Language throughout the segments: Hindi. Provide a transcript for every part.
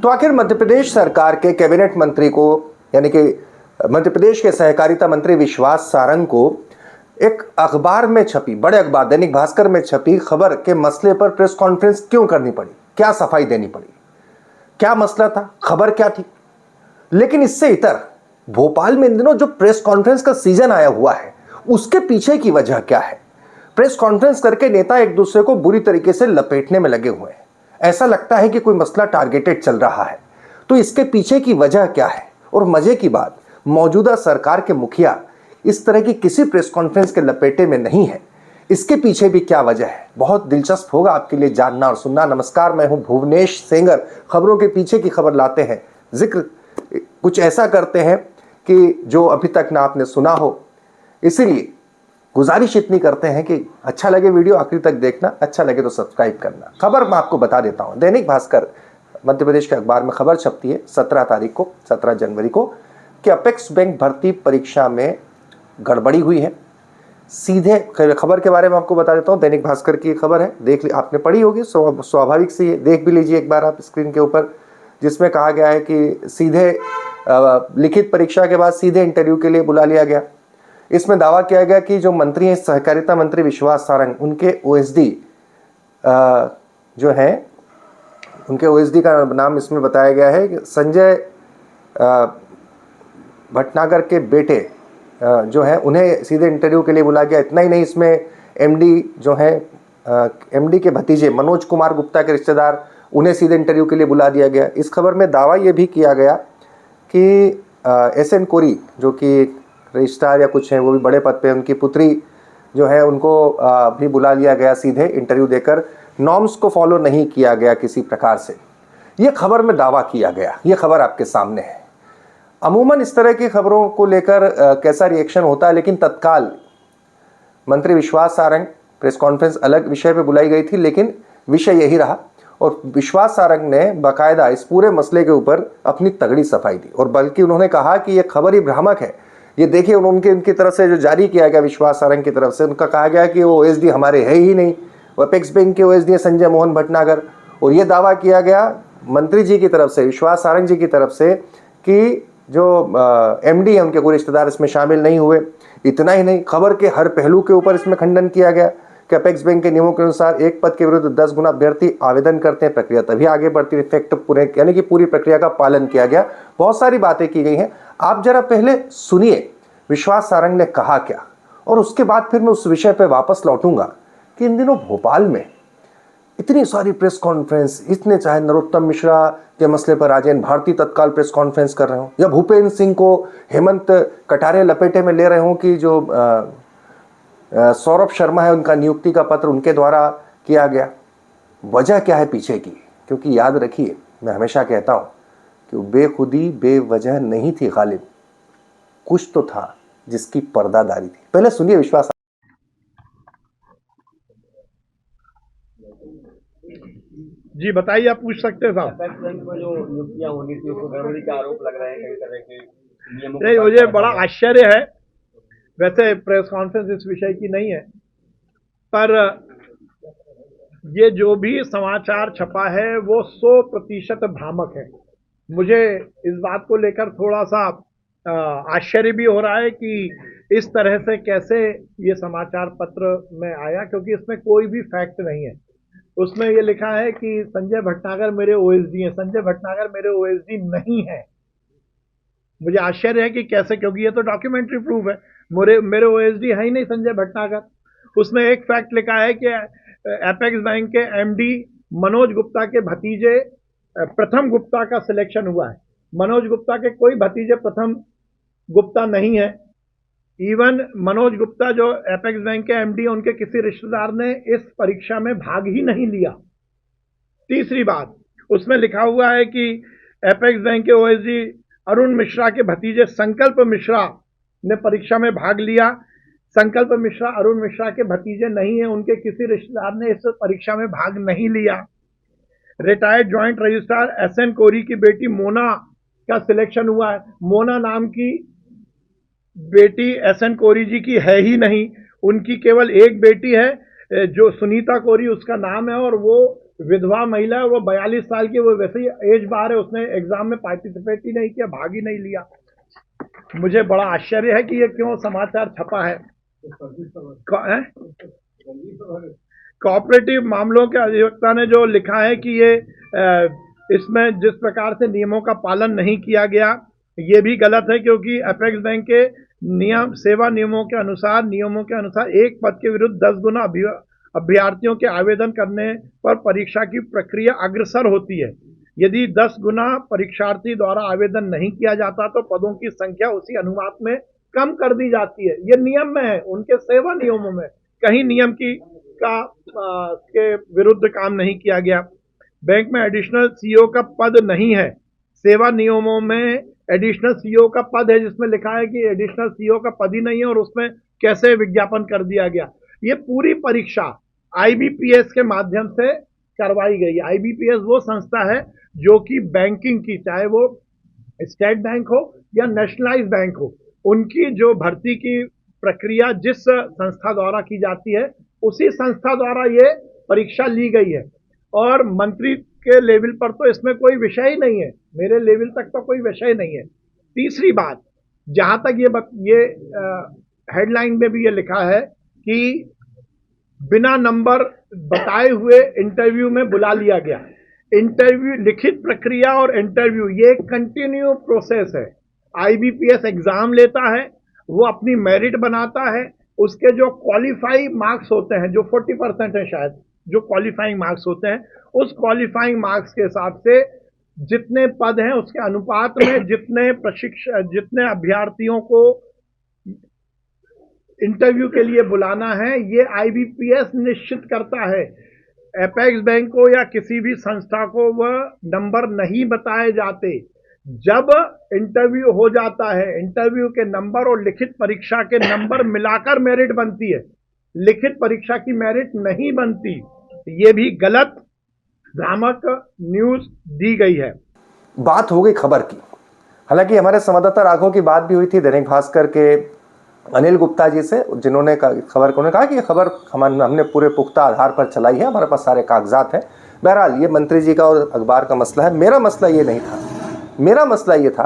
तो आखिर मध्य प्रदेश सरकार के कैबिनेट मंत्री को, यानी कि मध्य प्रदेश के सहकारिता मंत्री विश्वास सारंग को एक अखबार में छपी, बड़े अखबार दैनिक भास्कर में छपी खबर के मसले पर प्रेस कॉन्फ्रेंस क्यों करनी पड़ी? क्या सफाई देनी पड़ी? क्या मसला था? खबर क्या थी? लेकिन इससे इतर भोपाल में इन दिनों जो प्रेस कॉन्फ्रेंस का सीजन आया हुआ है, उसके पीछे की वजह क्या है? प्रेस कॉन्फ्रेंस करके नेता एक दूसरे को बुरी तरीके से लपेटने में लगे हुए हैं। ऐसा लगता है कि कोई मसला टारगेटेड चल रहा है। तो इसके पीछे की वजह क्या है? और मजे की बात, मौजूदा सरकार के मुखिया इस तरह की किसी प्रेस कॉन्फ्रेंस के लपेटे में नहीं है। इसके पीछे भी क्या वजह है? बहुत दिलचस्प होगा आपके लिए जानना और सुनना। नमस्कार, मैं हूं भुवनेश सेंगर। खबरों के पीछे की खबर लाते हैं, जिक्र कुछ ऐसा करते हैं कि जो अभी तक ना आपने सुना हो। इसीलिए गुजारिश इतनी करते हैं कि अच्छा लगे वीडियो आखिर तक देखना, अच्छा लगे तो सब्सक्राइब करना। खबर मैं आपको बता देता हूं। दैनिक भास्कर मध्य प्रदेश के अखबार में खबर छपती है 17 जनवरी को कि अपेक्स बैंक भर्ती परीक्षा में गड़बड़ी हुई है। सीधे खबर के बारे में आपको बता देता हूं। दैनिक भास्कर की खबर है, देख आपने पढ़ी होगी, स्वाभाविक से ये देख भी लीजिए एक बार आप स्क्रीन के ऊपर, जिसमें कहा गया है कि सीधे लिखित परीक्षा के बाद सीधे इंटरव्यू के लिए बुला लिया गया। इसमें दावा किया गया कि जो मंत्री हैं, सहकारिता मंत्री विश्वास सारंग, उनके ओएसडी जो हैं, उनके ओएसडी का नाम इसमें बताया गया है कि संजय भटनागर के बेटे जो हैं, उन्हें सीधे इंटरव्यू के लिए बुलाया गया। इतना ही नहीं, इसमें एमडी जो हैं, एमडी के भतीजे मनोज कुमार गुप्ता के रिश्तेदार, उन्हें सीधे इंटरव्यू के लिए बुला दिया गया। इस खबर में दावा यह भी किया गया कि एसएन कोरी जो कि रजिस्ट्रार या कुछ हैं, वो भी बड़े पद पे, उनकी पुत्री जो है उनको भी बुला लिया गया सीधे इंटरव्यू देकर। नॉर्म्स को फॉलो नहीं किया गया किसी प्रकार से, ये खबर में दावा किया गया। ये खबर आपके सामने है। अमूमन इस तरह की खबरों को लेकर कैसा रिएक्शन होता है, लेकिन तत्काल मंत्री विश्वास सारंग, प्रेस कॉन्फ्रेंस अलग विषय पे बुलाई गई थी, लेकिन विषय यही रहा और विश्वास सारंग ने बाकायदा इस पूरे मसले के ऊपर अपनी तगड़ी सफाई दी। और बल्कि उन्होंने कहा कि यह खबर ही भ्रामक है। ये देखिए, उनकी तरफ से जो जारी किया गया विश्वास सारंग की तरफ से, उनका कहा गया कि वो ओएसडी हमारे है ही नहीं, वो अपेक्स बैंक के ओएसडी संजय मोहन भटनागर। और ये दावा किया गया मंत्री जी की तरफ से, विश्वास सारंग जी की तरफ से, कि जो एमडी है उनके कोई रिश्तेदार इसमें शामिल नहीं हुए। इतना ही नहीं, खबर के हर पहलू के ऊपर इसमें खंडन किया गया कि अपेक्स बैंक के नियमों के अनुसार एक पद के विरुद्ध 10 गुना अभ्यर्थी आवेदन करते हैं, प्रक्रिया तभी आगे बढ़ती है। इफेक्ट पूरे, यानी कि पूरी प्रक्रिया का पालन किया गया। बहुत सारी बातें की गई हैं। आप जरा पहले सुनिए विश्वास सारंग ने कहा क्या, और उसके बाद फिर मैं उस विषय पर वापस लौटूंगा कि इन दिनों भोपाल में इतनी सारी प्रेस कॉन्फ्रेंस, इतने चाहे नरोत्तम मिश्रा के मसले पर राजेंद्र भारती तत्काल प्रेस कॉन्फ्रेंस कर रहे हो, या भूपेंद्र सिंह को हेमंत कटारे लपेटे में ले रहे हो कि जो सौरभ शर्मा है, उनका नियुक्ति का पत्र उनके द्वारा किया गया। वजह क्या है पीछे की? क्योंकि याद रखिए, मैं हमेशा कहता हूं कि बेखुदी बेवजह नहीं थी गालिब, कुछ तो था जिसकी पर्दादारी थी। पहले सुनिए विश्वास। जी बताइए, आप पूछ सकते हैं साहब। जो नियुक्तियां होनी थी उसको गड़बड़ी का आरोप लग रहे हैं कई तरह के नियमों। नहीं, मुझे बड़ा आश्चर्य है। वैसे प्रेस कॉन्फ्रेंस इस विषय की नहीं है, पर ये जो भी समाचार छपा है वो 100% भ्रामक है। मुझे इस बात को लेकर थोड़ा सा आश्चर्य भी हो रहा है कि इस तरह से कैसे ये समाचार पत्र में आया, क्योंकि इसमें कोई भी फैक्ट नहीं है। उसमें ये लिखा है कि संजय भटनागर मेरे ओएसडी हैं। संजय भटनागर मेरे ओएसडी नहीं है। मुझे आश्चर्य है कि कैसे, क्योंकि ये तो डॉक्यूमेंट्री प्रूफ है। मेरे ओएसडी है ही नहीं संजय भटनागर। उसमें एक फैक्ट लिखा है कि एपेक्स बैंक के एमडी मनोज गुप्ता के भतीजे प्रथम गुप्ता का सिलेक्शन हुआ है। मनोज गुप्ता के कोई भतीजे प्रथम गुप्ता नहीं है। इवन मनोज गुप्ता जो एपेक्स बैंक के एमडी, उनके किसी रिश्तेदार ने इस परीक्षा में भाग ही नहीं लिया। तीसरी बात, उसमें लिखा हुआ है कि एपेक्स बैंक के ओएसडी अरुण मिश्रा के भतीजे संकल्प मिश्रा ने परीक्षा में भाग लिया। संकल्प मिश्रा अरुण मिश्रा के भतीजे नहीं है, उनके किसी रिश्तेदार ने इस परीक्षा में भाग नहीं लिया। रिटायर्ड ज्वाइंट रजिस्ट्रार एसएन कोरी की बेटी मोना का सिलेक्शन हुआ है। मोना नाम की बेटी एसएन कोरी जी की है ही नहीं। उनकी केवल एक बेटी है जो सुनीता कोरी उसका नाम है, और वो विधवा महिला है, वो 42 साल की, वो वैसे ही एज बार है, उसने एग्जाम में पार्टिसिपेट ही नहीं किया, भाग ही नहीं लिया। मुझे बड़ा आश्चर्य है कि ये क्यों समाचार छपा है। कोऑपरेटिव मामलों के अधिवक्ता ने जो लिखा है कि ये इसमें जिस प्रकार से नियमों का पालन नहीं किया गया, ये भी गलत है, क्योंकि अपेक्स बैंक के सेवा नियमों के अनुसार एक पद के विरुद्ध 10 गुना अभ्यर्थियों के आवेदन करने पर परीक्षा की प्रक्रिया अग्रसर होती है। यदि 10 गुना परीक्षार्थी द्वारा आवेदन नहीं किया जाता तो पदों की संख्या उसी अनुपात में कम कर दी जाती है। ये नियम में है, उनके सेवा नियमों में कहीं नियम के विरुद्ध काम नहीं किया गया। बैंक में एडिशनल सीईओ का पद नहीं है, सेवा नियमों में एडिशनल सीईओ का पद है, जिसमें लिखा है कि एडिशनल सीईओ का पद ही नहीं है, और उसमें कैसे विज्ञापन कर दिया गया। ये पूरी परीक्षा आईबीपीएस के माध्यम से करवाई गई। आईबीपीएस वो संस्था है जो कि बैंकिंग की, चाहे वो स्टेट बैंक हो या नेशनलाइज बैंक हो, उनकी जो भर्ती की प्रक्रिया जिस संस्था द्वारा की जाती है, उसी संस्था द्वारा ये परीक्षा ली गई है। और मंत्री के लेवल पर तो इसमें कोई विषय ही नहीं है, मेरे लेवल तक तो कोई विषय नहीं है। तीसरी बात, जहां तक ये हेडलाइन में भी ये लिखा है कि बिना नंबर बताए हुए इंटरव्यू में बुला लिया गया। इंटरव्यू, लिखित प्रक्रिया और इंटरव्यू, ये कंटिन्यू प्रोसेस है। आईबीपीएस एग्जाम लेता है, वो अपनी मेरिट बनाता है, उसके जो क्वालिफाइंग मार्क्स होते हैं, जो 40% है शायद, जो क्वालिफाइंग मार्क्स होते हैं, उस क्वालिफाइंग मार्क्स के हिसाब से जितने पद हैं उसके अनुपात में जितने अभ्यर्थियों को इंटरव्यू के लिए बुलाना है, ये आईबीपीएस निश्चित करता है। एपेक्स बैंक को या किसी भी संस्था को वह नंबर नहीं बताए जाते। जब इंटरव्यू हो जाता है, इंटरव्यू के नंबर और लिखित परीक्षा के नंबर मिलाकर मेरिट बनती है, लिखित परीक्षा की मेरिट नहीं बनती। ये भी गलत भ्रामक न्यूज दी गई है। बात हो गई खबर की। हालांकि हमारे संवाददाता राघव की बात भी हुई थी दैनिक भास्कर के अनिल गुप्ता जी से, जिन्होंने खबर को कहा कि ये खबर हमने पूरे पुख्ता आधार पर चलाई है, हमारे पास सारे कागजात हैं। बहरहाल ये मंत्री जी का और अखबार का मसला है, मेरा मसला ये नहीं था। मेरा मसला ये था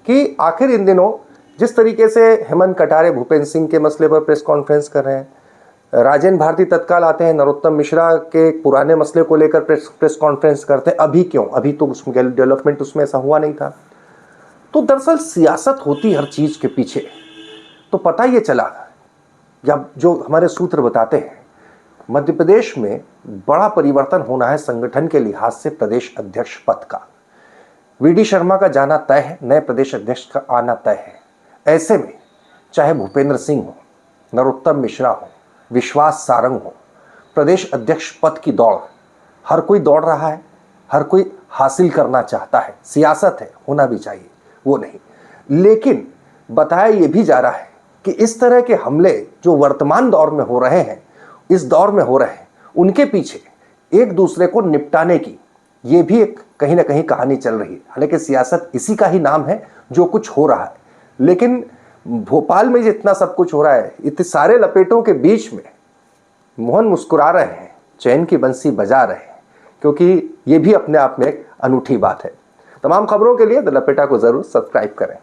कि आखिर इन दिनों जिस तरीके से हेमंत कटारे भूपेंद्र सिंह के मसले पर प्रेस कॉन्फ्रेंस कर रहे हैं, राजेंद्र भारती तत्काल आते हैं, नरोत्तम मिश्रा के पुराने मसले को लेकर प्रेस कॉन्फ्रेंस करते हैं। अभी क्यों? अभी तो डेवलपमेंट उसमें ऐसा हुआ नहीं था। तो दरअसल सियासत होती हर चीज के पीछे। तो पता ये चला, जब जो हमारे सूत्र बताते हैं, मध्य प्रदेश में बड़ा परिवर्तन होना है संगठन के लिहाज से प्रदेश अध्यक्ष पद का। वीडी शर्मा का जाना तय है, नए प्रदेश अध्यक्ष का आना तय है। ऐसे में चाहे भूपेंद्र सिंह हो, नरोत्तम मिश्रा हो, विश्वास सारंग हो, प्रदेश अध्यक्ष पद की दौड़ हर कोई दौड़ रहा है, हर कोई हासिल करना चाहता है। सियासत है, होना भी चाहिए, वो नहीं। लेकिन बताया ये भी जा रहा है कि इस तरह के हमले जो वर्तमान दौर में हो रहे हैं, इस दौर में हो रहे हैं, उनके पीछे एक दूसरे को निपटाने की ये भी एक कहीं ना कहीं कहानी चल रही है। हालांकि सियासत इसी का ही नाम है जो कुछ हो रहा है। लेकिन भोपाल में जितना सब कुछ हो रहा है, इतने सारे लपेटों के बीच में मोहन मुस्कुरा रहे हैं, चैन की बंसी बजा रहे हैं, क्योंकि ये भी अपने आप में एक अनूठी बात है। तमाम खबरों के लिए द लपेटा को जरूर सब्सक्राइब करें।